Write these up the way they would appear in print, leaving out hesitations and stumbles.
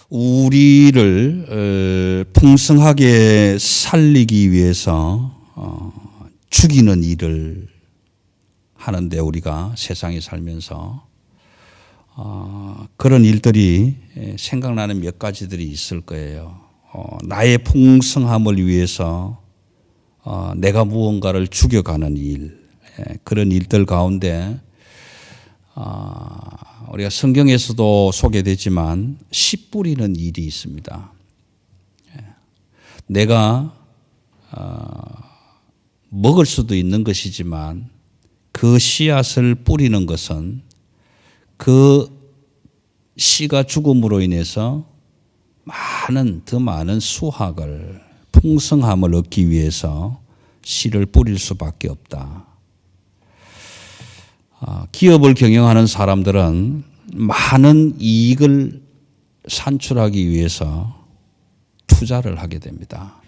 우리를 풍성하게 살리기 위해서 죽이는 일을 하는데, 우리가 세상에 살면서 그런 일들이 생각나는 몇 가지들이 있을 거예요. 나의 풍성함을 위해서 내가 무언가를 죽여가는 일, 그런 일들 가운데 우리가 성경에서도 소개되지만 씨 뿌리는 일이 있습니다. 내가 먹을 수도 있는 것이지만 그 씨앗을 뿌리는 것은 그 씨가 죽음으로 인해서 더 많은 수확을, 풍성함을 얻기 위해서 씨를 뿌릴 수밖에 없다. 기업을 경영하는 사람들은 많은 이익을 산출하기 위해서 투자를 하게 됩니다.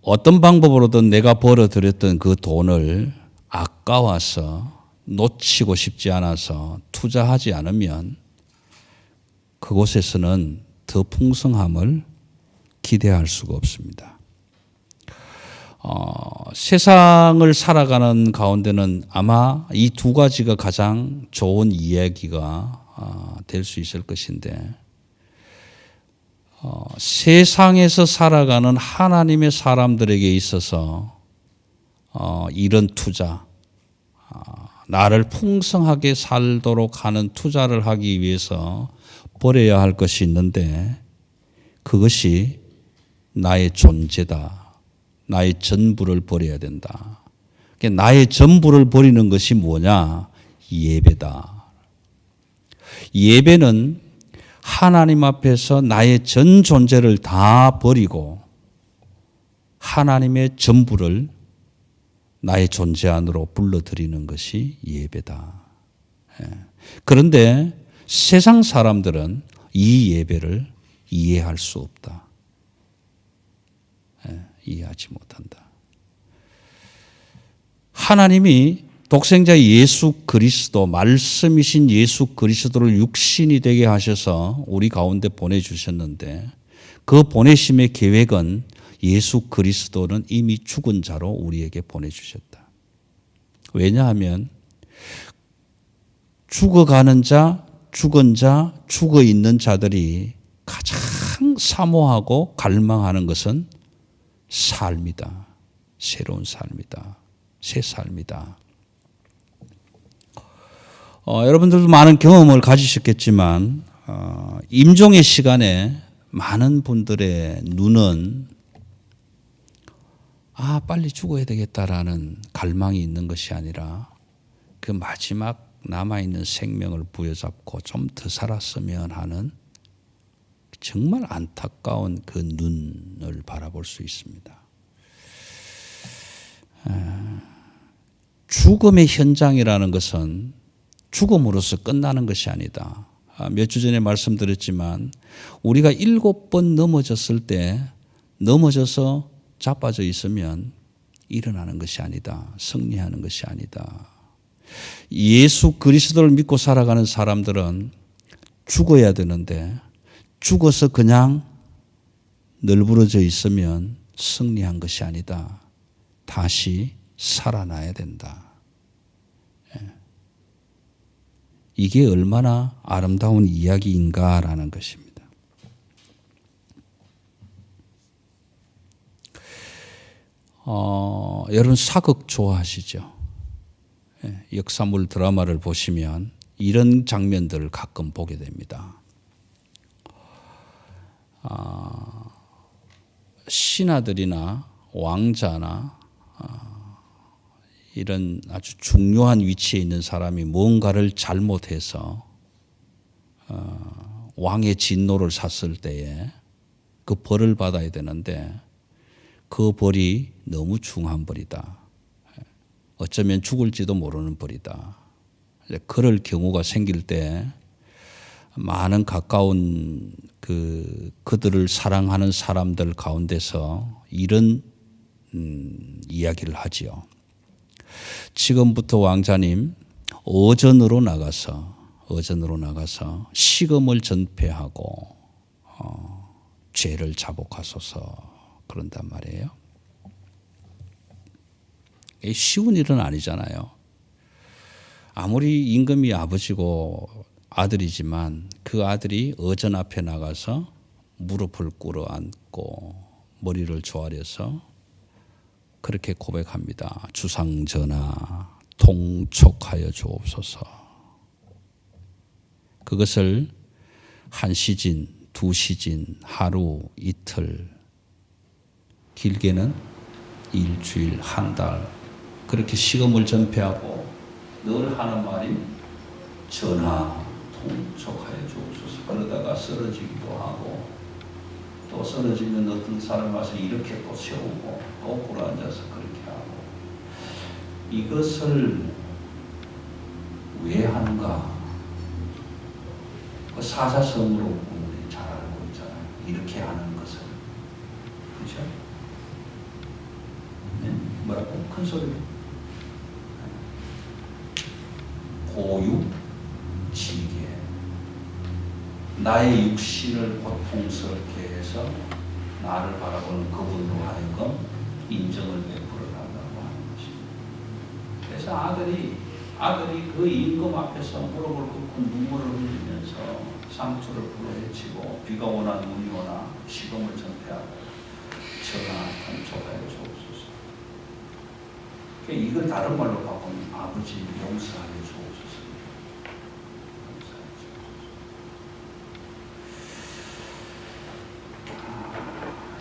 어떤 방법으로든 내가 벌어들였던 그 돈을 아까워서 놓치고 싶지 않아서 투자하지 않으면 그곳에서는 더 풍성함을 기대할 수가 없습니다. 세상을 살아가는 가운데는 아마 이 두 가지가 가장 좋은 이야기가 될 수 있을 것인데, 세상에서 살아가는 하나님의 사람들에게 있어서 이런 투자, 나를 풍성하게 살도록 하는 투자를 하기 위해서 버려야 할 것이 있는데, 그것이 나의 존재다. 나의 전부를 버려야 된다. 나의 전부를 버리는 것이 뭐냐? 예배다. 예배는 하나님 앞에서 나의 전 존재를 다 버리고 하나님의 전부를 나의 존재 안으로 불러들이는 것이 예배다. 그런데 세상 사람들은 이 예배를 이해할 수 없다. 이해하지 못한다. 하나님이 독생자 예수 그리스도, 말씀이신 예수 그리스도를 육신이 되게 하셔서 우리 가운데 보내주셨는데, 그 보내심의 계획은 예수 그리스도는 이미 죽은 자로 우리에게 보내주셨다. 왜냐하면 죽어가는 자, 죽은 자, 죽어 있는 자들이 가장 사모하고 갈망하는 것은 삶이다. 새로운 삶이다. 새 삶이다. 여러분들도 많은 경험을 가지셨겠지만 임종의 시간에 많은 분들의 눈은 빨리 죽어야 되겠다라는 갈망이 있는 것이 아니라 그 마지막 남아있는 생명을 부여잡고 좀 더 살았으면 하는 정말 안타까운 그 눈을 바라볼 수 있습니다. 죽음의 현장이라는 것은 죽음으로서 끝나는 것이 아니다. 몇 주 전에 말씀드렸지만 우리가 7번 넘어졌을 때 넘어져서 자빠져 있으면 일어나는 것이 아니다. 승리하는 것이 아니다. 예수 그리스도를 믿고 살아가는 사람들은 죽어야 되는데 죽어서 그냥 널브러져 있으면 승리한 것이 아니다. 다시 살아나야 된다. 이게 얼마나 아름다운 이야기인가라는 것입니다. 여러분 사극 좋아하시죠? 역사물 드라마를 보시면 이런 장면들을 가끔 보게 됩니다. 신하들이나 왕자나 이런 아주 중요한 위치에 있는 사람이 뭔가를 잘못해서 왕의 진노를 샀을 때에 그 벌을 받아야 되는데 그 벌이 너무 중한 벌이다. 어쩌면 죽을지도 모르는 벌이다. 그럴 경우가 생길 때 많은 가까운 그들을 사랑하는 사람들 가운데서 이런 이야기를 하지요. 지금부터 왕자님 어전으로 나가서 어전으로 나가서 식음을 전폐하고 죄를 자복하소서 그런단 말이에요. 이게 쉬운 일은 아니잖아요. 아무리 임금이 아버지고 아들이지만 그 아들이 어전 앞에 나가서 무릎을 꿇어 앉고 머리를 조아려서 그렇게 고백합니다. 주상전하 통촉하여 주옵소서. 그것을 한 시진, 두 시진, 하루, 이틀, 길게는 일주일, 한 달 그렇게 식음을 전폐하고 늘 하는 말이 전하 통촉하여 주옵소서. 그러다가 쓰러지기도 하고 또 쓰러지면 어떤 사람 와서 이렇게 또 세우고 또 꿇어 앉아서 그렇게 하고 이것을 왜 하는가? 그 사자성어로 우리 잘 알고 있잖아요. 이렇게 하는 것을. 그렇죠? 네? 뭐라고? 큰 소리로. 고육지게 나의 육신을 고통스럽게 해서 나를 바라보는 그분으로 하여금 인정을 베풀어 달라고 하는 것입니다. 그래서 아들이 그 임금 앞에서 무릎을 꿇고 눈물을 흘리면서 상처를 불어헤치고 비가 오나 눈이 오나 식음을 전폐하고 전하 통촉하여 주옵소서. 이걸 다른 말로 바꾸면 아버지 용서하여 주옵소서.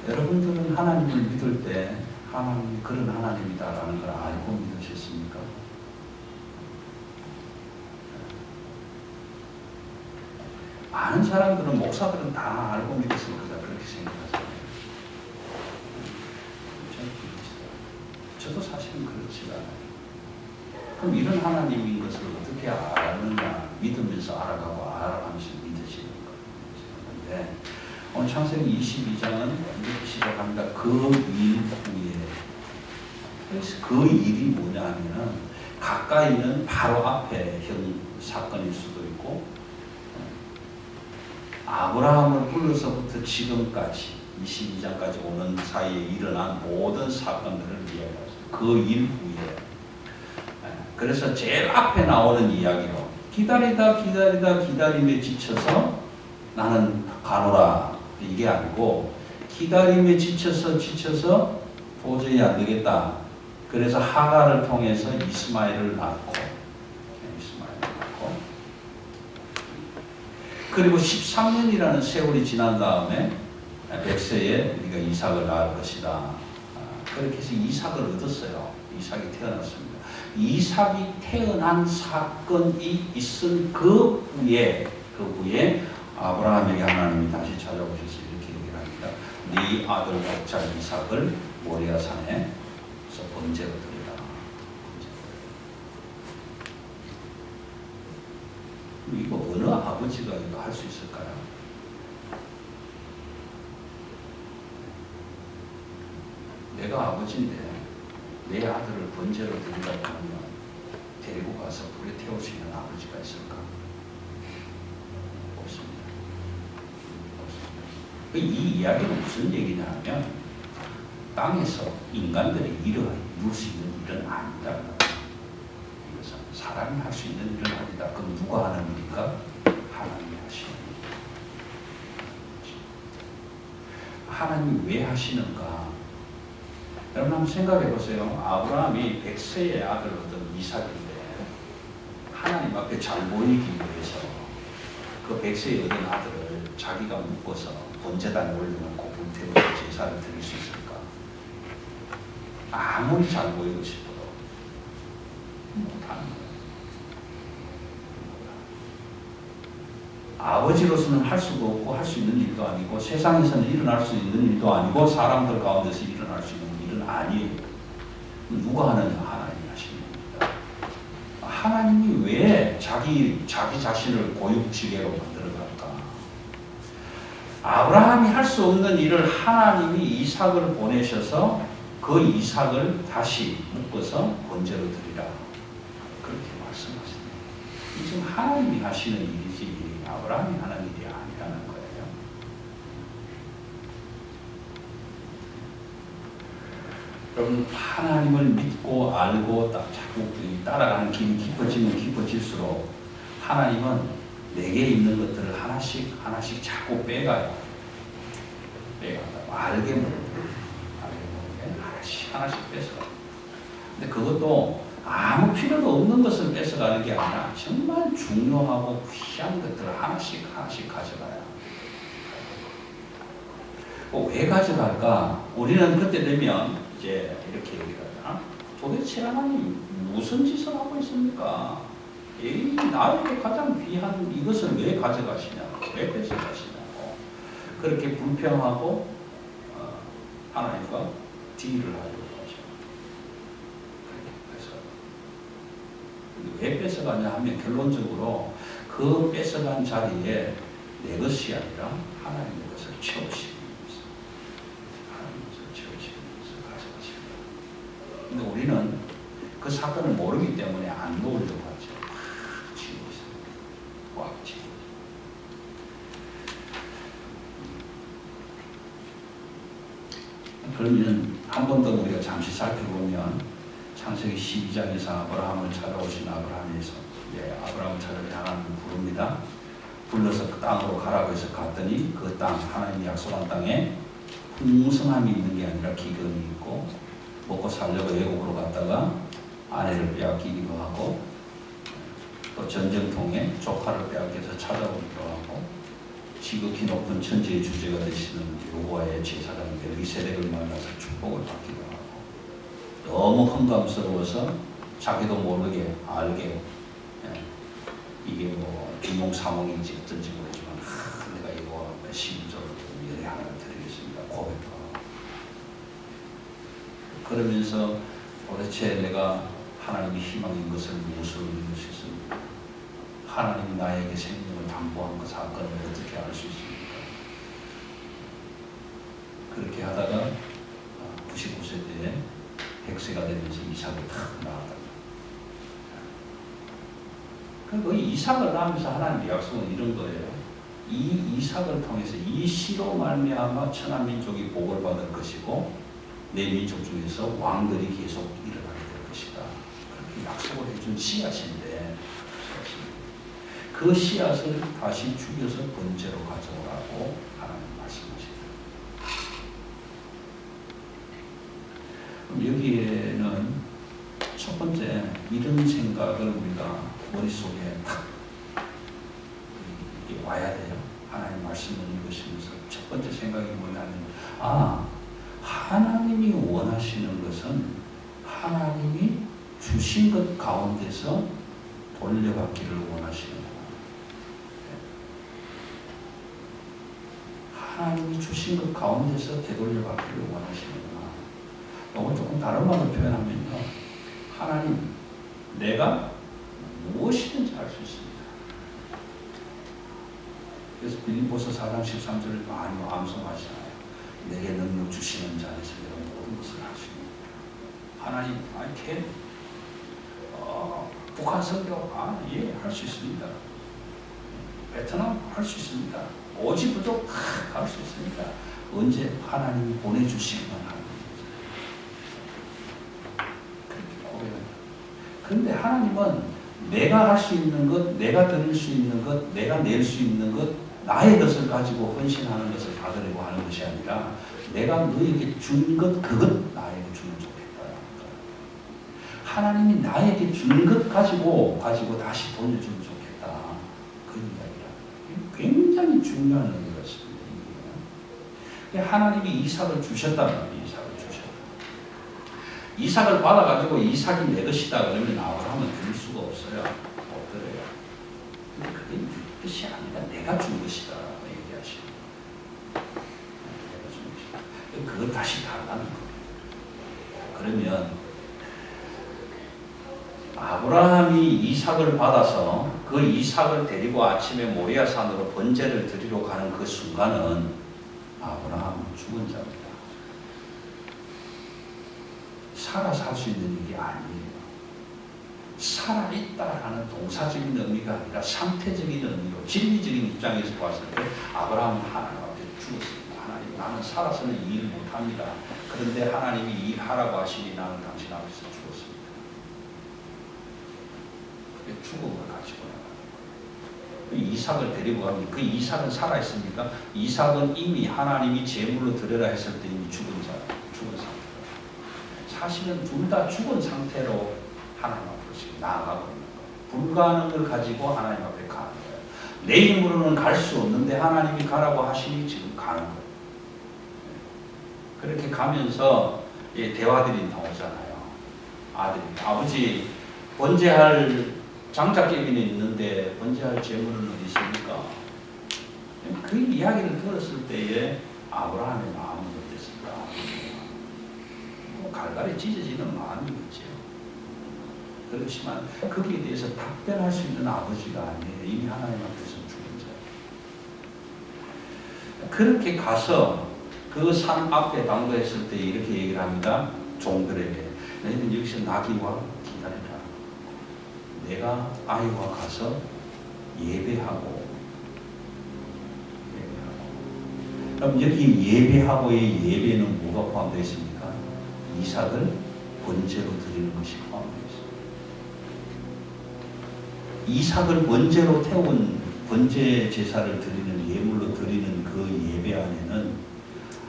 여러분들은 하나님을 믿을 때 하나님이 그런 하나님이다라는 걸 알고 믿으셨습니까? 많은 사람들은 목사들은 다 알고 믿었을 거다 그렇게 생각하잖아요. 저도 사실은 그렇지 않아요. 그럼 이런 하나님인 것을 어떻게 알았느냐? 믿으면서 알아가고 알아가면서 믿으시는 건데 오늘 창세기 22장은 이렇게 시작합니다. 그 일 후에. 그래서 그 일이 뭐냐 하면은 가까이는 바로 앞에 형 사건일 수도 있고 아브라함을 불러서부터 지금까지 22장까지 오는 사이에 일어난 모든 사건들을 이야기하죠. 그 일 후에. 그래서 제일 앞에 나오는 이야기로 기다림에 지쳐서 나는 가노라. 이게 아니고 기다림에 지쳐서 도저히 안 되겠다. 그래서 하갈을 통해서 이스마엘을 낳고 그리고 13년이라는 세월이 지난 다음에 백세에 네가 이삭을 낳을 것이다. 그렇게 해서 이삭을 얻었어요. 이삭이 태어났습니다. 이삭이 태어난 사건이 있은 그 후에 아브라함에게 하나님이 다시 찾아오셔서 이렇게 얘기를 합니다. 네 아들 독자 이삭을 모리아 산에서 번제로 드리라. 이거 어느 아버지가 이거 할 수 있을까요? 내가 아버지인데 내 아들을 번제로 드리라고 하면 데리고 가서 불에 태울 수 있는 아버지가 있을까? 이 이야기는 무슨 얘기냐 하면 땅에서 인간들이 이룰 수 있는 일은 아니다. 이것은 사람이 할 수 있는 일은 아니다. 그럼 누가 하는 일일까? 하나님이 하시는 일. 하나님이 왜 하시는가? 여러분 한번 생각해 보세요. 아브라함이 100세의 아들을 얻은 이삭인데 하나님 앞에 잘 보이기 위해서 그 100세에 얻은 아들을 자기가 묶어서 번제단에 올려놓고 불태워서 제사를 드릴 수 있을까? 아무리 잘 보이고 싶어도 못하는 거예요. 아버지로서는 할 수도 없고 할 수 있는 일도 아니고 세상에서는 일어날 수 있는 일도 아니고 사람들 가운데서 일어날 수 있는 일은 아니에요. 누가 하느냐? 하나님이 하시는 겁니다. 하나님이 왜 자기 자신을 고육지게로 만들어갈까? 아브라함이 할 수 없는 일을 하나님이 이삭을 보내셔서 그 이삭을 다시 묶어서 번제로 드리라. 그렇게 말씀하십니다. 지금 하나님이 하시는 일이지 아브라함이 하는 일이 아니라는 거예요. 여러분, 하나님을 믿고 알고 자꾸 따라가는 길이 깊어지면 깊어질수록 하나님은 내게 있는 것들을 하나씩 자꾸 빼가요. 알게 모르게 하나씩 뺏어가요. 근데 그것도 아무 필요도 없는 것을 뺏어가는 게 아니라 정말 중요하고 귀한 것들을 하나씩 가져가요. 왜 가져갈까? 우리는 그때 되면 이제 이렇게 얘기하잖아. 도대체 하나님 무슨 짓을 하고 있습니까? 나에게 가장 귀한 이것을 왜 가져가시냐고, 왜 뺏어가시냐고. 그렇게 불평하고 하나님과 딜을 하려고 하죠. 왜 뺏어가냐 하면 결론적으로 그 뺏어간 자리에 내 것이 아니라 하나님의 것을 채우시기 위해서, 하나님의 것을 채우시기 위해서 가져가십니다. 근데 우리는 그 사건을 모르기 때문에 안 놓으려고 하죠. 꽉 쥐고 있습니다. 꽉 쥐고. 그러면 한 번 더 우리가 잠시 살펴보면 창세기 12장에서 아브라함을 찾아오신 아브라함에서 아브라함을 찾아오신 하나님을 부릅니다. 불러서 그 땅으로 가라고 해서 갔더니 그 땅, 하나님이 약속한 땅에 풍성함이 있는 게 아니라 기근이 있고, 먹고 살려고 애국으로 갔다가 아내를 빼앗기기도 하고, 또 전쟁통에 조카를 빼앗겨서 찾아오기도 하고, 지극히 높은 천지의 주제가 되시는 여호와의 제사장 멜기세덱을 만나서 축복을 받기도 하고, 너무 험담스러워서 자기도 모르게 알게 이게 뭐 비몽사몽인지 어떤지 모르지만 내가 이거 심적으로 예배 하나를 드리겠습니다 고백하고, 그러면서 도대체 내가 하나님의 희망인 것을 무엇을 믿을 수 있습니까? 하나님이 나에게 생명을 담보한 그 사건을 어떻게 알 수 있습니까? 그렇게 하다가 99세 때에 백세가 되면서 이삭을 탁 낳았다. 그 이삭을 낳으면서 하나님의 약속은 이런 거예요. 이 이삭을 통해서 이 씨로 말미암아 천한 민족이 복을 받을 것이고 내 민족 중에서 왕들이 계속 일어나게 될 것이다. 그렇게 약속을 해준 씨앗인데 그 씨앗을 다시 죽여서 번제로 가져오라고 하나님 말씀하십니다. 그럼 여기에는 첫 번째 이런 생각을 우리가 머릿속에 탁 와야 돼요. 하나님 말씀을 읽으시면서 첫 번째 생각이 뭐냐면 하나님이 원하시는 것은 하나님이 주신 것 가운데서 돌려받기를 원하시는구나. 하나님이 주신 것 가운데서 되돌려받기를 원하시는구나. 이걸 조금 다른 말로 표현하면요, 하나님, 내가 무엇이든지 할 수 있습니다. 그래서 빌립보서 4장 13절을 많이 암송하시나요? 내게 능력 주시는 자 안에서 내가 모든 것을 할 수 있습니다. 하나님, I can. 북한 선교, 할 수 있습니다. 베트남 할 수 있습니다. 오지 부족 할 수 있습니다. 언제 하나님이 보내주시기만 하는 그렇게 고백합니다. 그런데 하나님은 내가 할 수 있는 것, 내가 드릴 수 있는 것, 내가 낼 수 있는 것, 나의 것을 가지고 헌신하는 것을 받으려고 하는 것이 아니라 내가 너에게 준 것, 그것 나에게 주면 좋겠다. 하나님이 나에게 준 것 가지고 다시 돌려주면 좋겠다. 그 이야기라. 굉장히 중요한 의미가 있습니다. 하나님이 이삭을 주셨다면 이삭을 받아가지고 이삭이 내 것이다 그러면 아브라함은 드릴 수가 없어요. 못 드려요. 근데 그게 네 것이 아니라 내가 준 것이다 얘기하시는 내가 준 것이다. 그걸 다시 달라는 거예요. 그러면 아브라함이 이삭을 받아서 그 이삭을 데리고 아침에 모리아 산으로 번제를 드리러 가는 그 순간은 아브라함은 죽은 자입니다. 살아서 할 수 있는 일이 아니에요. 살아있다라는 동사적인 의미가 아니라 상태적인 의미로 진리적인 입장에서 봤을 때 아브라함은 하나님 앞에 죽었습니다. 하나님, 나는 살아서는 이 일을 못합니다. 그런데 하나님이 일하라고 하시니 나는 당신 앞에서 죽었습니다. 그게 죽음을 가지고 나가는 거예요. 이삭을 데리고 가면 그 이삭은 살아있습니까? 이삭은 이미 하나님이 제물로 드려라 했을 때 이미 죽은 상태. 사실은 둘 다 죽은 상태로 하나님 앞으로 지금 나아가고 있는 거예요. 불가능을 가지고 하나님 앞에 가는 거예요. 내 힘으로는 갈 수 없는데 하나님이 가라고 하시니 지금 가는 거예요. 그렇게 가면서 대화들이 나오잖아요. 아들이, 아버지 번제할 장작개비는 있는데 번제할 제물은 어디 있습니까? 그 이야기를 들었을 때에 아브라함의 마음은 어땠을까? 갈갈이 찢어지는 마음이겠죠. 그렇지만 거기에 대해서 답변할 수 있는 아버지가 아니에요. 이미 하나님 앞에서 죽은 자예요. 그렇게 가서 그 산 앞에 당도했을 때 이렇게 얘기를 합니다. 종들에게 너희는 여기서 나귀와 기다리라. 내가 아이와 가서 예배하고. 그럼 여기 예배하고의 예배는 뭐가 포함되어 있습니까? 이삭을 번제로 드리는 것이 포함되어 있습니다. 이삭을 번제로 태운 번제 제사를 드리는 예물로 드리는 그 예배 안에는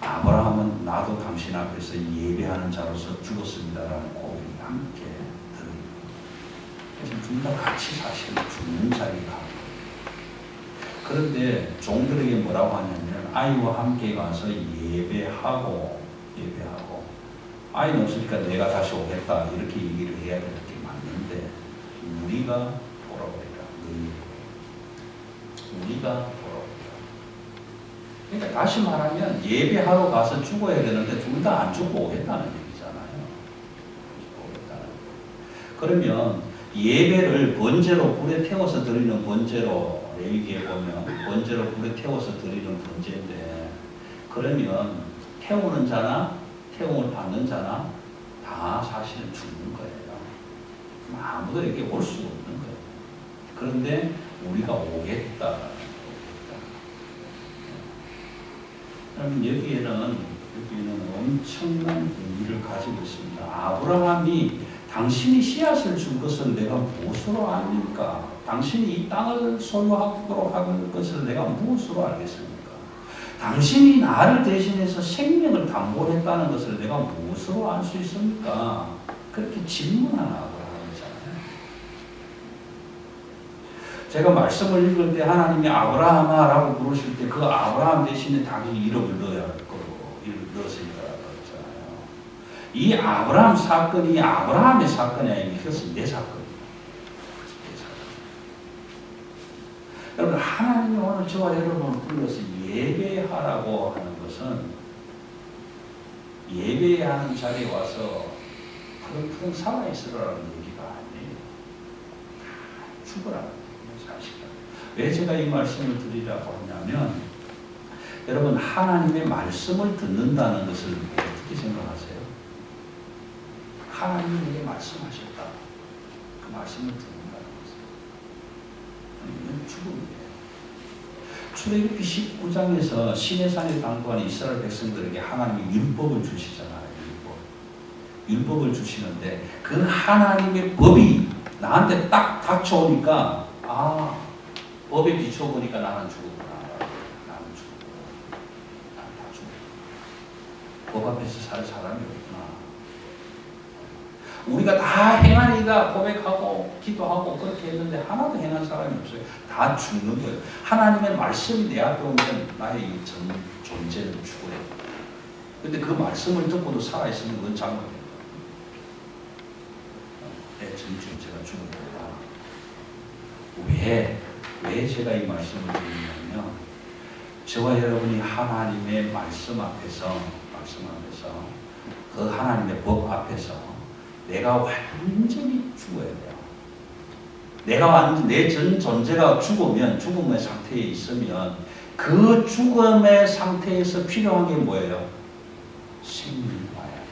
아브라함은 나도 당신 앞에서 예배하는 자로서 죽었습니다라는 고백이 함께 들어있고 그래서 둘 다 같이 사실은 죽는 자리가. 그런데 종들에게 뭐라고 하냐면 아이와 함께 가서 예배하고 아이는 없으니까 내가 다시 오겠다 이렇게 얘기를 해야 될 게 맞는데 우리가 돌아오리라. 우리가 돌아오리라. 그러니까 다시 말하면 예배하러 가서 죽어야 되는데 둘 다 안 죽고 오겠다는 얘기잖아요. 그러면 예배를 번제로 불에 태워서 드리는 번제로 레위기에 보면 번제로 불에 태워서 드리는 번제인데 그러면 태우는 자나 태움을 받는 자나 다 사실은 죽는 거예요. 아무도 여기 올 수 없는 거예요. 그런데 우리가 오겠다. 그럼 여기에는 엄청난 의미를 가지고 있습니다. 아브라함이 당신이 씨앗을 준 것을 내가 무엇으로 압니까? 당신이 이 땅을 소유하도록 하는 것을 내가 무엇으로 알겠습니까? 당신이 나를 대신해서 생명을 담보했다는 것을 내가 무엇으로 알 수 있습니까? 그렇게 질문하는 아브라함이잖아요. 제가 말씀을 읽을 때 하나님이 아브라함아라고 부르실 때 그 아브라함 대신에 당연히 이름을 넣어야 할 거고 넣어서 읽으라고 했잖아요. 이 아브라함 사건이 아브라함의 사건이 아니고 이것은 내 사건이에요. 여러분 하나님이 오늘 저와 여러분을 불러서 예배하라고 하는 것은 예배해야 하는 자리에 와서 텅텅 살아있으라는 얘기가 아니에요. 죽으라는 사실이에요. 왜 제가 이 말씀을 드리라고 하냐면 여러분 하나님의 말씀을 듣는다는 것을 어떻게 생각하세요? 하나님이 내게 말씀하셨다. 그 말씀을 듣는다는 것은 죽음이에요. 출애굽기 19장에서 시내산에 당도한 이스라엘 백성들에게 하나님이 율법을 주시잖아요. 율법을 주시는데 그 하나님의 법이 나한테 딱 닥쳐오니까 법에 비춰보니까 나는 죽었구나. 나는 죽었구나. 나는 다 죽었구나. 법 앞에서 살 사람이 없구나. 우리가 다 행하리라 고백하고 기도하고 그렇게 했는데 하나도 행한 사람이 없어요. 다 죽는 거예요. 하나님의 말씀이 내 앞에 오면 나의 존재는 죽어요. 근데 그 말씀을 듣고도 살아있으면 그건 잘못된 거예요. 내 전 존재가 죽은 거다. 왜 제가 이 말씀을 드리냐면 저와 여러분이 하나님의 말씀 앞에서 그 하나님의 법 앞에서 내가 완전히 죽어야 돼요. 내가 완전 내 전 존재가 죽음의 상태에 있으면 그 죽음의 상태에서 필요한 게 뭐예요? 생명이 와야 돼요.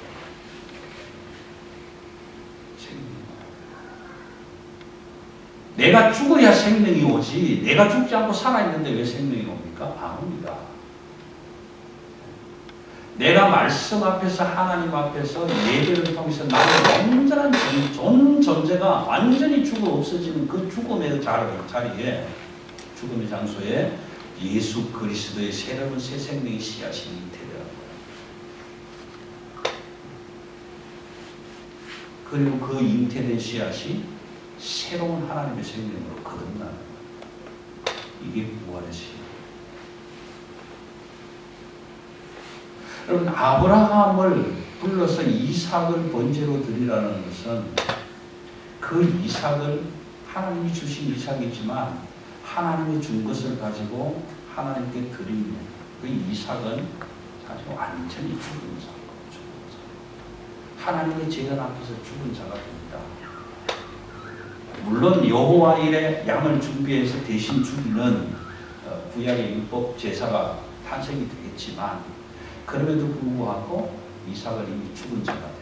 생명이 와야 돼요. 내가 죽어야 생명이 오지 내가 죽지 않고 살아있는데 왜 생명이 옵니까? 안 옵니다. 내가 말씀 앞에서 하나님 앞에서 예배를 통해서 나의 온전한 존재가 완전히 죽어 없어지는 그 죽음의 자리에 죽음의 장소에 예수 그리스도의 새로운 새 생명의 씨앗이 잉태되는 거예요. 그리고 그 잉태된 씨앗이 새로운 하나님의 생명으로 거듭나는 거예요. 이게 부활의 씨앗. 여러분 아브라함을 불러서 이삭을 번제로 드리라는 것은 그 이삭을 하나님이 주신 이삭이지만 하나님이 준 것을 가지고 하나님께 드리는 그 이삭은 사실 완전히 죽은 자. 하나님의 재단 앞에서 죽은 자가 됩니다. 물론 여호와 일에 양을 준비해서 대신 죽이는 구약의 율법 제사가 탄생이 되겠지만 그럼에도 불구하고 이삭은 이미 죽은 자가 돼요.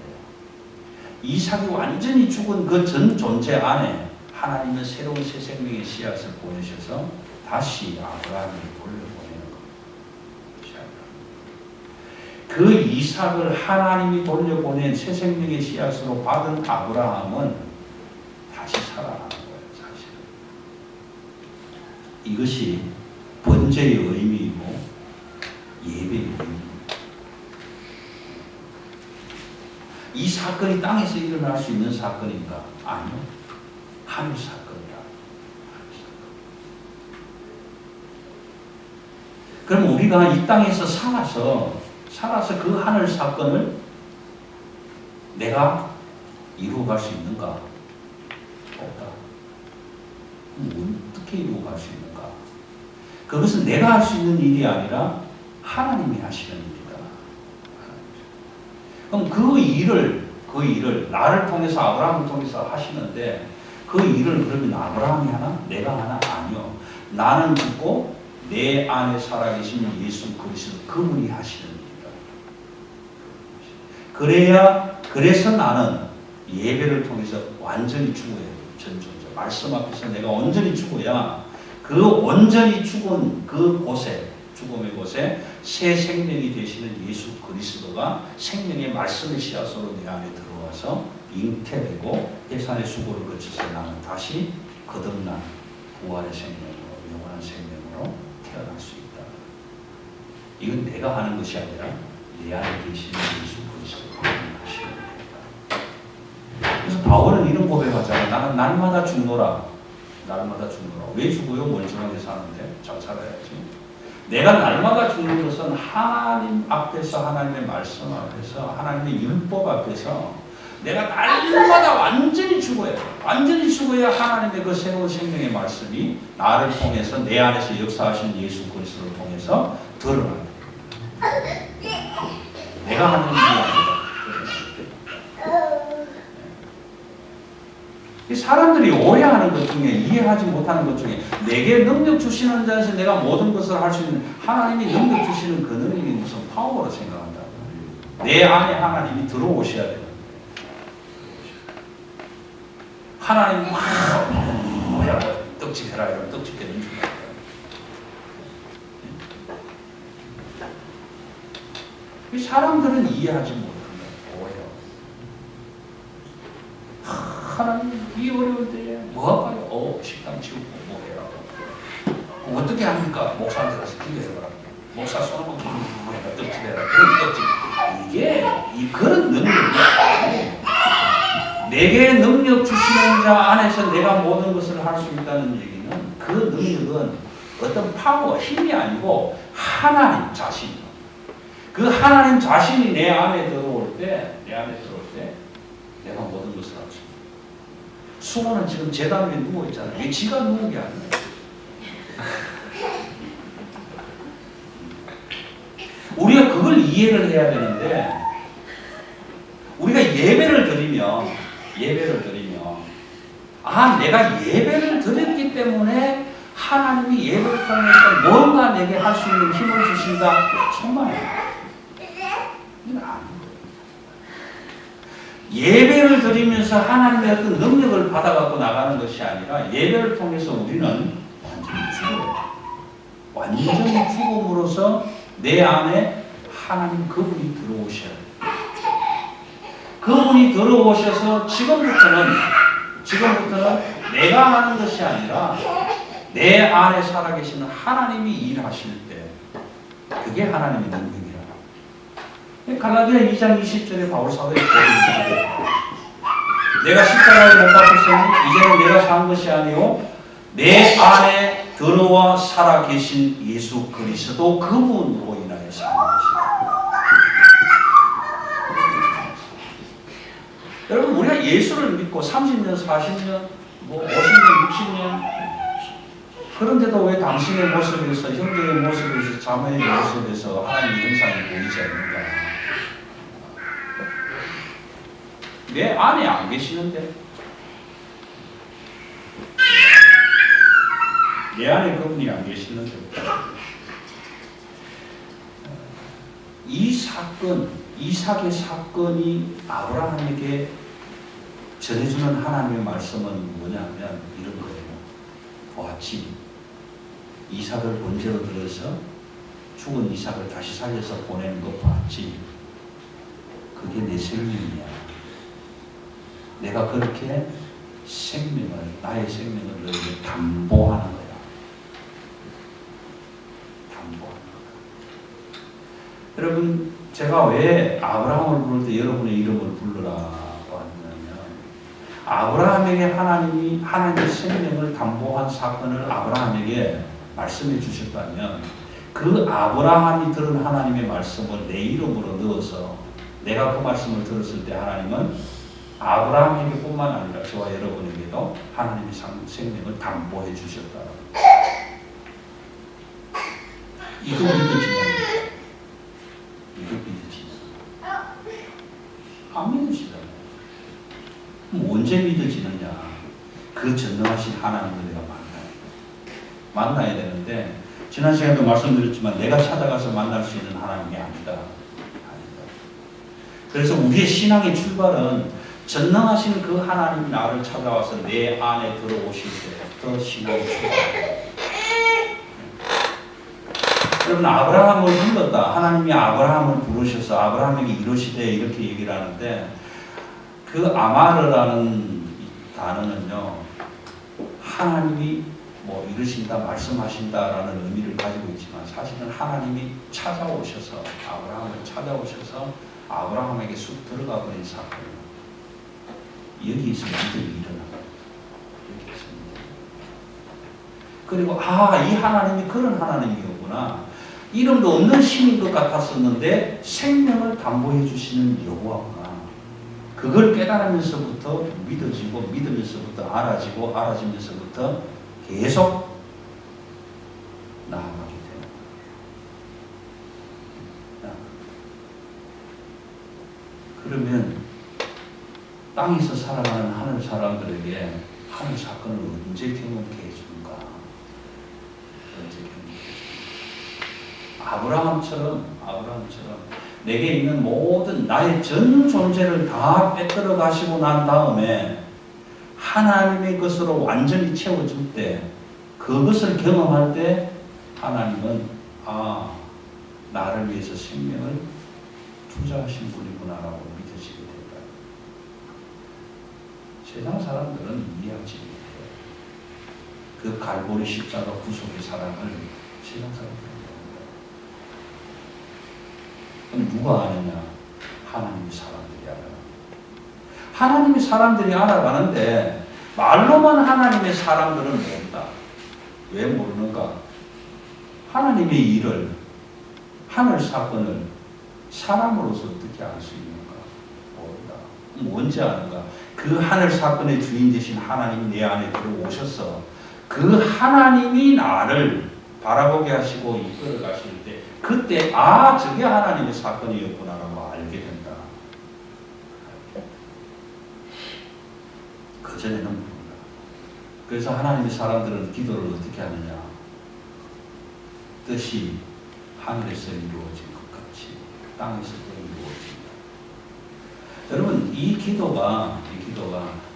이삭이 완전히 죽은 그 전 존재 안에 하나님은 새로운 새 생명의 씨앗을 보내셔서 다시 아브라함에게 돌려보내는 겁니다. 그 이삭을 하나님이 돌려보낸 새 생명의 씨앗으로 받은 아브라함은 다시 살아나는 거예요. 사실은. 이것이 번제의 의미이고 예배의 의미입니다. 이 사건이 땅에서 일어날 수 있는 사건인가? 아니요. 하늘 사건이다. 그럼 우리가 이 땅에서 살아서 그 하늘 사건을 내가 이루어갈 수 있는가? 없다. 어떻게 이루어갈 수 있는가? 그것은 내가 할 수 있는 일이 아니라 하나님이 하시는 일이다. 그럼 그 일을 나를 통해서 아브라함을 통해서 하시는데 그 일을 그러면 아브라함이 하나? 내가 하나? 아니요. 나는 죽고 내 안에 살아계신 예수 그리스도 그분이 하시는 일이다. 그래서 나는 예배를 통해서 완전히 죽어야 돼요. 전존재. 말씀 앞에서 내가 온전히 죽어야 그 온전히 죽은 그 곳에 죽음의 곳에 새 생명이 되시는 예수 그리스도가 생명의 말씀의 씨앗으로 내 안에 들어와서 잉태되고 해산의 수고를 거쳐서 나는 다시 거듭난 부활의 생명으로 영원한 생명으로 태어날 수 있다. 이건 내가 하는 것이 아니라 내 안에 계시는 예수 그리스도가 하시는 겁니다. 그래서 바울은 이런 고백하잖아요. 나는 날마다 죽노라. 날마다 죽노라. 왜 죽어요? 멀쩡하게 사는데 잘 살아야지. 내가 날마다 죽는 것은 하나님 앞에서 하나님의 말씀 앞에서 하나님의 율법 앞에서 내가 날마다 완전히 죽어야 완전히 죽어야 하나님의 그 새로운 생명의 말씀이 나를 통해서 내 안에서 역사하신 예수 그리스도를 통해서 드러납니다. 내가 하는 일이 아니라 사람들이 오해하는 것 중에 이해하지 못하는 것 중에 내게 능력 주시는 자에서 내가 모든 것을 할 수 있는 하나님이 능력 주시는 그 능력이 무슨 파워로 생각한다. 내 안에 하나님이 들어오셔야 돼요. 하나님이 뭐야 떡집해라 이러면 떡집해는 줄 알아요. 사람들은 이해하지 못한다. 오해요. 하나님 이 어려울 때에 뭐 할까요? 식당 치우고 뭐 해라. 어떻게 합니까? 목사한테 가서 기도해라. 목사 손을 뭐 해라. 떡집해라. 그런 떡집. 이게 그런 능력이 아니에요. 내게 능력 주시는 자 안에서 내가 모든 것을 할 수 있다는 얘기는 그 능력은 어떤 파워, 힘이 아니고 하나님 자신이에요. 그 하나님 자신이 내 안에 들어올 때 내가 모든 것을 할 수 있어요. 수호는 지금 제단 위에 누워 있잖아요. 왜 지가 누운 게 아니에요. 우리가 그걸 이해를 해야 되는데 우리가 예배를 드리면 내가 예배를 드렸기 때문에 하나님이 예배를 통해서 뭔가 내게 할 수 있는 힘을 주신다. 정말 이건 아닌 거예요. 예배를 드리면서 하나님의 어떤 능력을 받아갖고 나가는 것이 아니라 예배를 통해서 우리는 완전히 죽음으로써 내 안에 하나님 그분이 들어오셔야 돼요. 그분이 들어오셔서 지금부터는 내가 하는 것이 아니라 내 안에 살아계시는 하나님이 일하실 때 그게 하나님의 능력이라. 갈라디아 2장 20절에 바울 사도의 고백이 내가 십자가에 못 박혔으니 이제는 내가 사는 것이 아니요 내 안에 들어와 살아계신 예수 그리스도 그분으로 인하여 사는 것이다. 여러분 우리가 예수를 믿고 30년, 40년, 50년, 60년 그런데도 왜 당신의 모습에서 형제의 모습에서 자매의 모습에서 하나님의 형상이 보이지 않는가? 내 안에 안 계시는데 내 안에 그분이 안 계시는데 이 사건, 이삭의 사건이 아브라함에게 전해주는 하나님의 말씀은 뭐냐면 이런 거예요. 보았지. 이삭을 번제로 들어서 죽은 이삭을 다시 살려서 보내는 거 봤지. 그게 내 생명이야. 내가 그렇게 나의 생명을 너에게 담보하는 거야. 담보하는 거야. 여러분, 제가 왜 아브라함을 부를 때 여러분의 이름을 불러라고 하냐면, 아브라함에게 하나님의 생명을 담보한 사건을 아브라함에게 말씀해 주셨다면, 그 아브라함이 들은 하나님의 말씀을 내 이름으로 넣어서 내가 그 말씀을 들었을 때 하나님은 아브라함에게 뿐만 아니라 저와 여러분에게도 하나님의 생명을 담보해 주셨다. 이거 믿어지냐고요? 이거 믿어지냐? 안 믿어지잖아요. 그럼 언제 믿어지느냐? 그 전능하신 하나님을 내가 만나야 되는데, 지난 시간에도 말씀드렸지만 내가 찾아가서 만날 수 있는 하나님이 아니다. 그래서 우리의 신앙의 출발은 전능하신 그 하나님이 나를 찾아와서 내 안에 들어오실 때부터 신앙이 출발합니다. 여러분, 아브라함을 불렀다. 하나님이 아브라함을 부르셔서 아브라함에게 이르시되 이렇게 얘기를 하는데, 그 아마르라는 단어는요, 하나님이 이르신다, 말씀하신다라는 의미를 가지고 있지만, 사실은 하나님이 찾아오셔서, 아브라함을 찾아오셔서 아브라함에게 쑥 들어가 버린 사건이에요. 여기에서 믿음이 일어나요. 여기에서 믿음. 그리고 이 하나님이 그런 하나님이었구나. 이름도 없는 신인 것 같았었는데 생명을 담보해 주시는 여호와구나. 그걸 깨달으면서부터 믿어지고, 믿으면서부터 알아지고, 알아지면서부터 계속 나아가게 돼요. 그러면 땅에서 살아가는 하늘 사람들에게 하늘 사건을 언제 경험케 해주는가? 언제 경험케 해주는가? 아브라함처럼 내게 있는 모든 나의 전 존재를 다 빼앗겨 가시고 난 다음에 하나님의 것으로 완전히 채워줄 때, 그것을 경험할 때 하나님은 나를 위해서 생명을 투자하신 분이구나라고 믿으시게 된다. 세상 사람들은 이해하지 못해요. 그 갈보리 십자가 구속의 사랑을 세상 사람들은 그럼 누가 아느냐? 하나님의 사람들이 알아요. 하나님의 사람들이 알아가는데 말로만 하나님의 사람들은 모른다. 왜 모르는가? 하나님의 일을, 하늘 사건을 사람으로서 어떻게 알 수 있는가? 모른다. 언제 아는가? 그 하늘 사건의 주인 되신 하나님이 내 안에 들어오셔서 그 하나님이 나를 바라보게 하시고 이끌어 가실 때, 그때 저게 하나님의 사건이었구나라고 알게 된다. 그전에는 모른다. 그래서 하나님의 사람들은 기도를 어떻게 하느냐? 뜻이 하늘에서 이루어진 것 같이 땅에서도 이루어진다. 여러분 이 기도가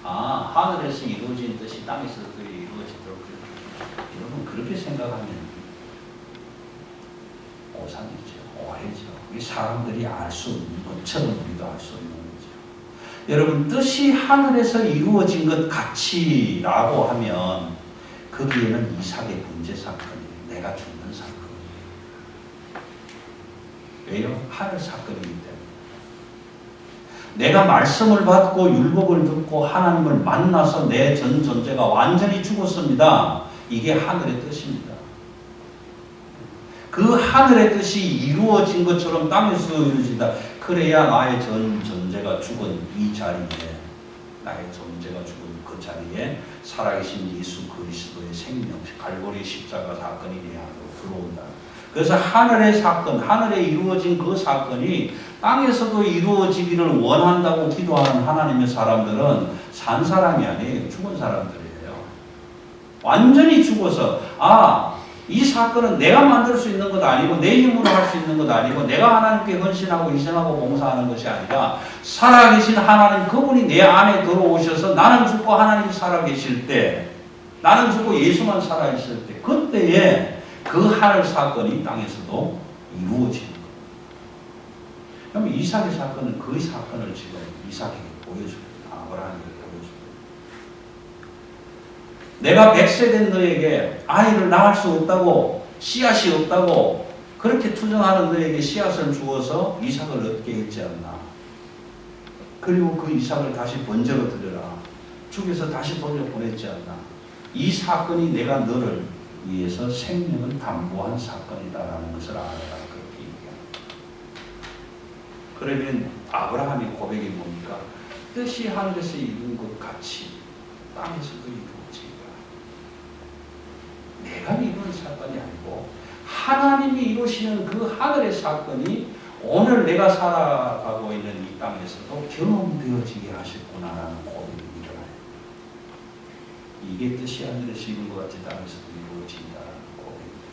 하늘에서 이루어진 뜻이 땅에서도 이루어지도록 여러분 그렇게 생각하면 오산이죠. 오해죠. 우리 사람들이 알 수 없는 것처럼 우리도 알 수 없는 거죠. 여러분 뜻이 하늘에서 이루어진 것 같이라고 하면 거기에는 이삭의 번제 사건이에요. 내가 죽는 사건이에요. 왜요? 하늘 사건이기 때문에. 내가 말씀을 받고 율법을 듣고 하나님을 만나서 내 전 존재가 완전히 죽었습니다. 이게 하늘의 뜻입니다. 그 하늘의 뜻이 이루어진 것처럼 땅에서 이루어진다. 그래야 나의 전 존재가 죽은 이 자리에, 나의 존재가 죽은 그 자리에 살아계신 예수 그리스도의 생명, 갈보리 십자가 사건이 내 안으로 들어온다. 그래서 하늘의 사건, 하늘에 이루어진 그 사건이 땅에서도 이루어지기를 원한다고 기도하는 하나님의 사람들은 산 사람이 아니에요. 죽은 사람들이에요. 완전히 죽어서 이 사건은 내가 만들 수 있는 것 아니고 내 힘으로 할 수 있는 것 아니고 내가 하나님께 헌신하고 희생하고 봉사하는 것이 아니라 살아계신 하나님 그분이 내 안에 들어오셔서 나는 죽고 하나님이 살아계실 때, 나는 죽고 예수만 살아있을 때, 그때에 그 하늘 사건이 땅에서도 이루어지는 거예요. 그럼 이삭의 사건은 그 사건을 지금 이삭에게 보여줍니다. 아브라함에게 보여줍니다. 내가 100세 된 너에게 아이를 낳을 수 없다고, 씨앗이 없다고 그렇게 투정하는 너에게 씨앗을 주어서 이삭을 얻게 했지 않나. 그리고 그 이삭을 다시 번제로 드려라. 죽여서 다시 돌려보냈지 않나. 이 사건이 내가 너를 위해서 생명을 담보한 사건이다라는 것을 알아라. 그렇게 얘기합니다. 그러면 아브라함의 고백이 뭡니까? 뜻이 하늘에서 이룬 것 같이 땅에서도 이루어지리라. 내가 이룬 사건이 아니고 하나님이 이루시는 그 하늘의 사건이 오늘 내가 살아가고 있는 이 땅에서도 경험되어지게 하셨구나라는 고백이 일어나요. 이게 뜻이 하늘에서 이룬 것 같이 땅에서도 이루어진다는 고백입니다.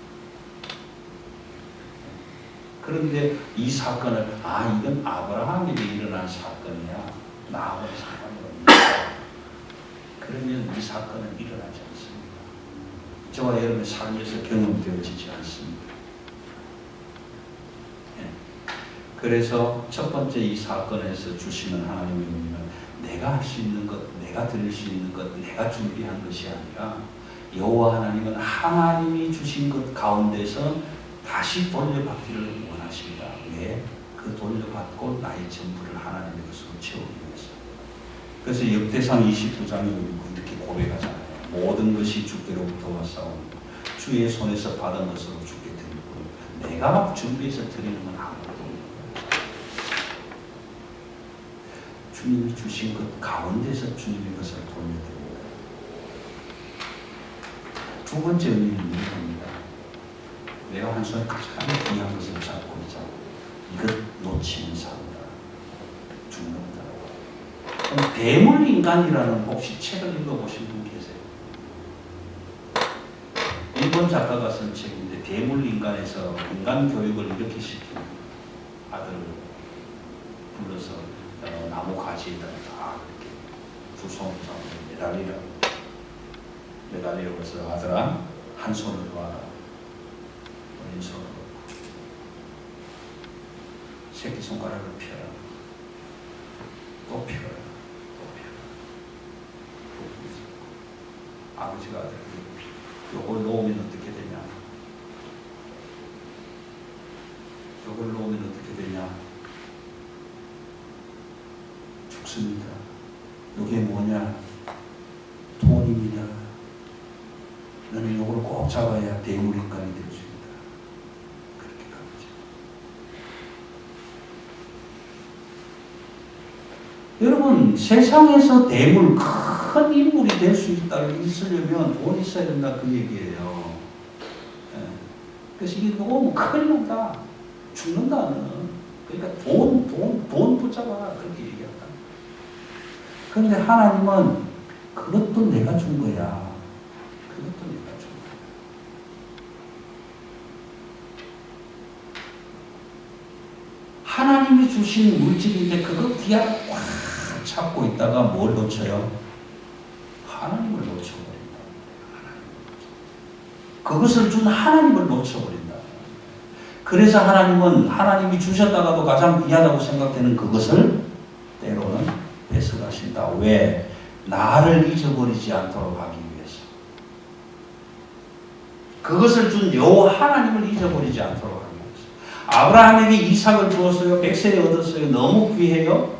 그런데 이 사건을 이건 아브라함에게 일어난 사건이야. 나하고는 상관이 없다. 그러면 이 사건은 일어나지 않습니다. 저와 여러분의 삶에서 경험되어지지 않습니다. 그래서 첫 번째 이 사건에서 주시는 하나님의 의미는 내가 할 수 있는 것, 내가 드릴 수 있는 것, 내가 준비한 것이 아니라 여호와 하나님은 하나님이 주신 것 가운데서 다시 돌려받기를 원하십니다. 왜? 그 돌려받고 나의 전부를 하나님의 것으로 채우기 위해서. 그래서 역대상 29장에 이렇게 고백하잖아요. 모든 것이 주께로부터 왔사오니 주의 손에서 받은 것으로 주께 드릴 뿐 내가 준비해서 드리는 건 아무것도 없는 거예요. 주님이 주신 것 가운데서 주님의 것을 돌려드립니다. 두 번째 의미는 이겁니다. 내가 한 손에 가장 귀한 것을 잡고 있자. 이것 놓치면 산다. 죽는다. 대물인간이라는 혹시 책을 읽어보신 분 계세요? 일본 작가가 쓴 책인데 대물인간에서 인간 교육을 이렇게 시킨 아들을 불러서 나무 가지에다 다 이렇게 두 손을 잡고 매달리라고 해서 아들아 한 손으로 와라. 왼손으로 새끼손가락을 펴라. 또 펴라. 아버지가 아들에게 요걸 놓으면 어떻게 되냐? 요걸 놓으면 어떻게 되냐? 죽습니다. 요게 뭐냐? 돈입니다. 너는 요걸 꼭 잡아야 대물인간이 될 수 있다. 그렇게 가르쳐. 여러분 세상에서 대물 큰 인물이 될 수 있으려면 돈 있어야 된다 그 얘기예요. 그래서 이게 너무 큰일 난다. 죽는다는. 그러니까 돈 붙잡아라 그렇게 얘기한다. 그런데 하나님은 그것도 내가 준 거야. 그것도 내가 준 거야. 하나님이 주신 물질인데 그거 귀하게 꽉 잡고 있다가 뭘 놓쳐요? 하나님을 놓쳐버린다. 그것을 준 하나님을 놓쳐버린다. 그래서 하나님은 하나님이 주셨다가도 가장 귀하다고 생각되는 그것을 때로는 뺏어가신다. 왜? 나를 잊어버리지 않도록 하기 위해서. 그것을 준 여호와 하나님을 잊어버리지 않도록 하기 위해서. 아브라함에게 이삭을 주었어요. 100세에 얻었어요. 너무 귀해요.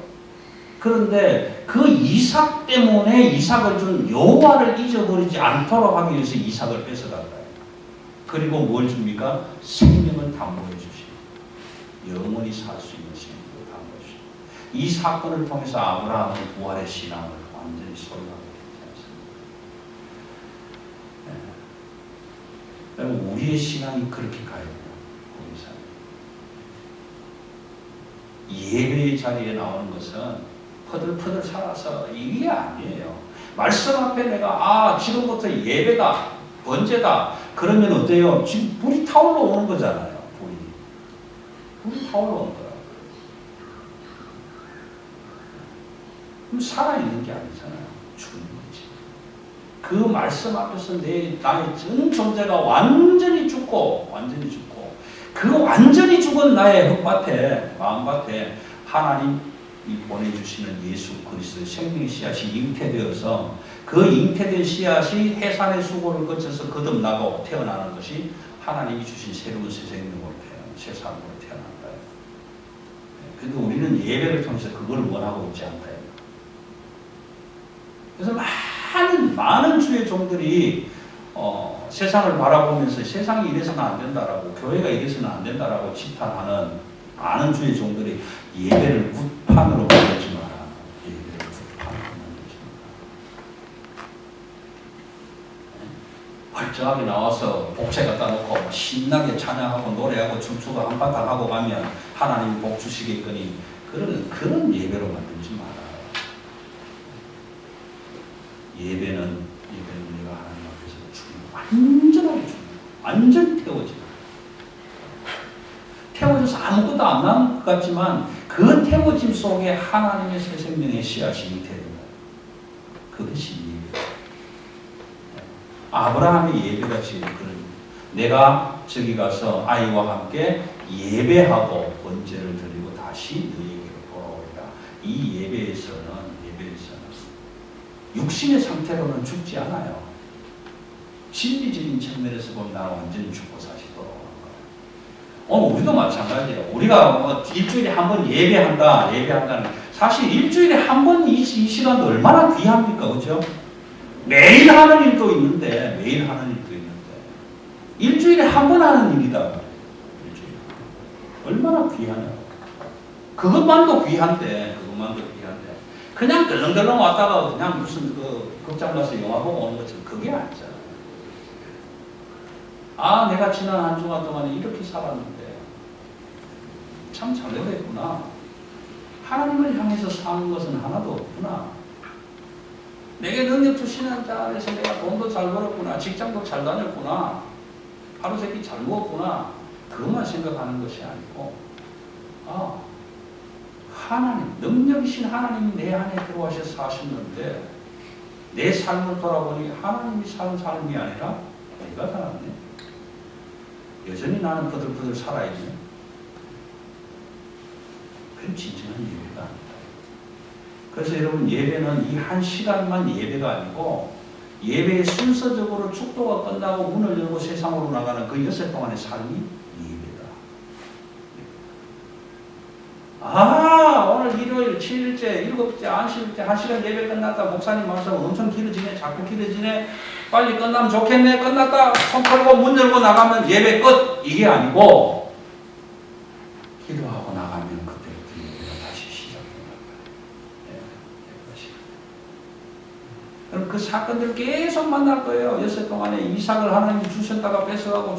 그런데 그 이삭 때문에 이삭을 준 여호와를 잊어버리지 않도록 하기 위해서 이삭을 뺏어간다. 그리고 뭘 줍니까? 생명을 담보해 주시고 영원히 살 수 있는 생명을 담보해 주시고 이 사건을 통해서 아브라함의 부활의 신앙을 완전히 소유하게 되지 않습니까? 우리의 신앙이 그렇게 가야 돼요. 예배의 자리에 나오는 것은 퍼들퍼들 살아서 이게 아니에요. 말씀 앞에 내가 지금부터 예배다, 번제다. 그러면 어때요? 지금 불이 타올라 오는 거잖아요. 불이 타올라 오는 거야. 그럼 살아있는 게 아니잖아요. 죽는 거지. 그 말씀 앞에서 나의 전 존재가 완전히 죽고 그 완전히 죽은 나의 흙밭에 마음밭에 하나님이 보내주시는 예수 그리스도의 생명의 씨앗이 잉태되어서 그 잉태된 씨앗이 해산의 수고를 거쳐서 거듭나고 태어나는 것이 하나님이 주신 새로운 새 생명으로 새 삶으로 태어난다. 그런데 우리는 예배를 통해서 그걸 원하고 있지 않다. 그래서 많은 주의 종들이 세상을 바라보면서 세상이 이래서는 안 된다라고 교회가 이래서는 안 된다라고 지탄하는 많은 주의 종들이 예배를 굿판으로 만들지 마라. 예배를 굿판으로 만들지 마라. 멀쩡하게 나와서 복채 갖다 놓고 신나게 찬양하고 노래하고 춤추고 한바탕 하고 가면 하나님이 복 주시겠거니 그런 예배로 만들지 마라. 예배는 우리가 하나님 앞에서 완전하게 죽는 완전 태워져서 아무것도 안 남은 것 같지만 그 태워짐 속에 하나님의 새 생명의 씨앗이 잉태된다. 그것이 예배. 아브라함의 예배같이 그런 내가 저기 가서 아이와 함께 예배하고 번제를 드리고 다시 너희에게로 돌아오리라. 이 예배에서는 육신의 상태로는 죽지 않아요. 진리적인 측면에서 보면 나는 완전히 죽고 다시 돌아오는 거예요. 우리도 마찬가지예요. 우리가 일주일에 한 번 예배한다는 사실 일주일에 한 번 이 시간도 얼마나 귀합니까, 그렇죠? 매일 하는 일도 있는데 일주일에 한 번 하는 일이다. 얼마나 귀하냐고. 그것만도 귀한데 그냥 덜렁덜렁 왔다가 그냥 무슨 극장 가서 영화 보고 오는 것처럼 그게 아니잖아요. 내가 지난 한 주간 동안에 이렇게 살았는데 참 잘되겠구나. 하나님을 향해서 사는 것은 하나도 없구나. 내게 능력 주시는 자 안에서 내가 돈도 잘 벌었구나. 직장도 잘 다녔구나. 하루세끼 잘 먹었구나. 그것만 생각하는 것이 아니고 하나님, 능력이신 하나님이 내 안에 들어와서 사셨는데 내 삶을 돌아보니 하나님이 사는 삶이 아니라 내가 살았네. 여전히 나는 퍼들퍼들 살아있네. 그건 진정한 예배가 아니다. 그래서 여러분 예배는 이 한 시간만 예배가 아니고 예배의 순서적으로 축도가 끝나고 문을 열고 세상으로 나가는 그 6일 동안의 삶이 예배다. 오늘 일요일 7일째, 7일째, 안식일째 1시간 예배 끝났다. 목사님 말씀 엄청 길어지네. 자꾸 길어지네. 빨리 끝나면 좋겠네. 끝났다. 손 털고 문 열고 나가면 예배 끝. 이게 아니고 기도하고 나가면 그때부터 예배가 다시 시작된다. 그럼 그 사건들 계속 만날 거예요. 6일 동안에 이삭을 하나님이 주셨다가 뺏어가고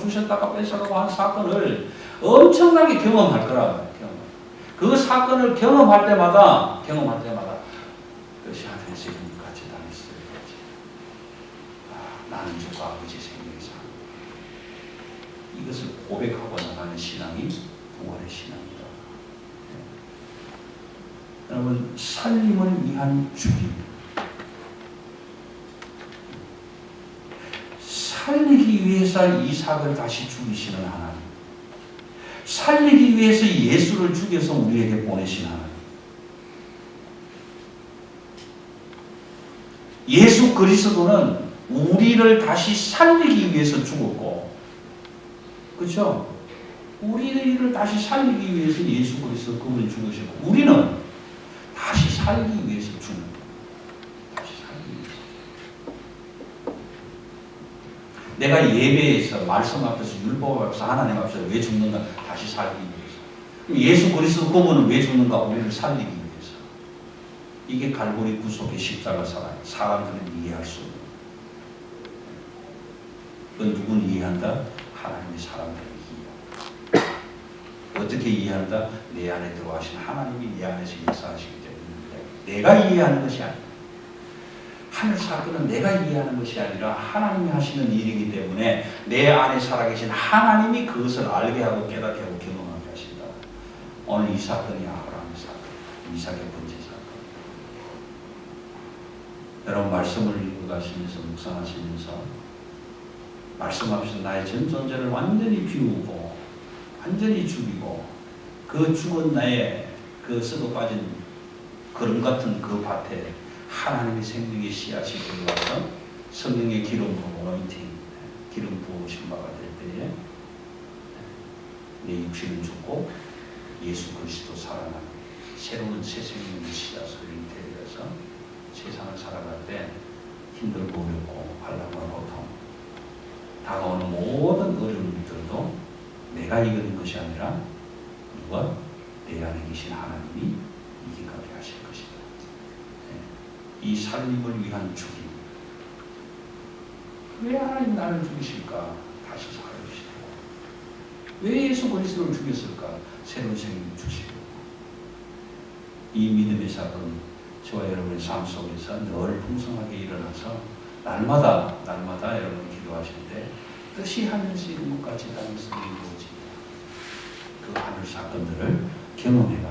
한 사건을 엄청나게 경험할 거라고요. 그 사건을 경험할 때마다 그것이 하나님의 생명이 같이 다녔어요. 나는 주과 아버지 생명이 사. 이것을 고백하고 나가는 신앙이 부활의 신앙이다. 여러분, 살림을 위한 죽임. 살리기 위해서 이삭을 다시 죽이시는 하나님. 살리기 위해서 예수를 죽여서 우리에게 보내신 하나님. 예수 그리스도는 우리를 다시 살리기 위해서 죽었고, 그렇죠? 우리를 다시 살리기 위해서 예수 그리스도 그분이 죽으셨고, 우리는 다시 살기 위해서 죽는 거예요. 다시 살기 위해서. 내가 예배에서, 말씀 앞에서, 율법 앞에서, 하나님 앞에서 왜 죽는가? 다시 살기 위해서. 예수 그리스도 그분은 왜 죽는가? 우리를 살리기 위해서. 이게 갈보리 구속의 십자가 사랑. 사람들은 이해할 수 없는. 그건 누구는 이해한다? 하나님의 사람들을 이해한다. 어떻게 이해한다? 내 안에 들어가신 하나님이 내 안에서 역사하시기 때문에 내가 이해하는 것이 아니라, 하늘 사건은 내가 이해하는 것이 아니라 하나님이 하시는 일이기 때문에 내 안에 살아계신 하나님이 그것을 알게 하고 깨닫게 하고 경험하게 하신다. 오늘 이 사건이 아브라함의 사건, 이삭의 번째 사건. 여러분, 말씀을 읽어가시면서 묵상하시면서 말씀 앞에서 나의 전 존재를 완전히 비우고 완전히 죽이고 그 죽은 나의 그 썩어 빠진 거름 같은 그 밭에 하나님의 생명의 씨앗이 들어와서 성령의 기름 어노인팅, 기름 부으신 바가 될 때에 내 육신은 죽고 예수 그리스도 살아나고 새로운 새 생명의 씨앗을 잉태되어서 세상을 살아갈 때 힘들고 어렵고 환난과 고통, 다가오는 모든 어려움들도 내가 이기는 것이 아니라 누가? 내 안에 계신 하나님이 이기게 하실 것이다. 이 살림을 위한 죽임. 왜 하나님 나를 죽이실까? 다시 살아주시고. 왜 예수 그리스도를 죽였을까? 새로운 생명을 주시고. 이 믿음의 사건, 저와 여러분의 삶 속에서 늘 풍성하게 일어나서 날마다 여러분 기도하실 때 뜻이 하늘에서 이룬 것 같이 땅에서 이루어지는 그 하늘 사건들을 경험해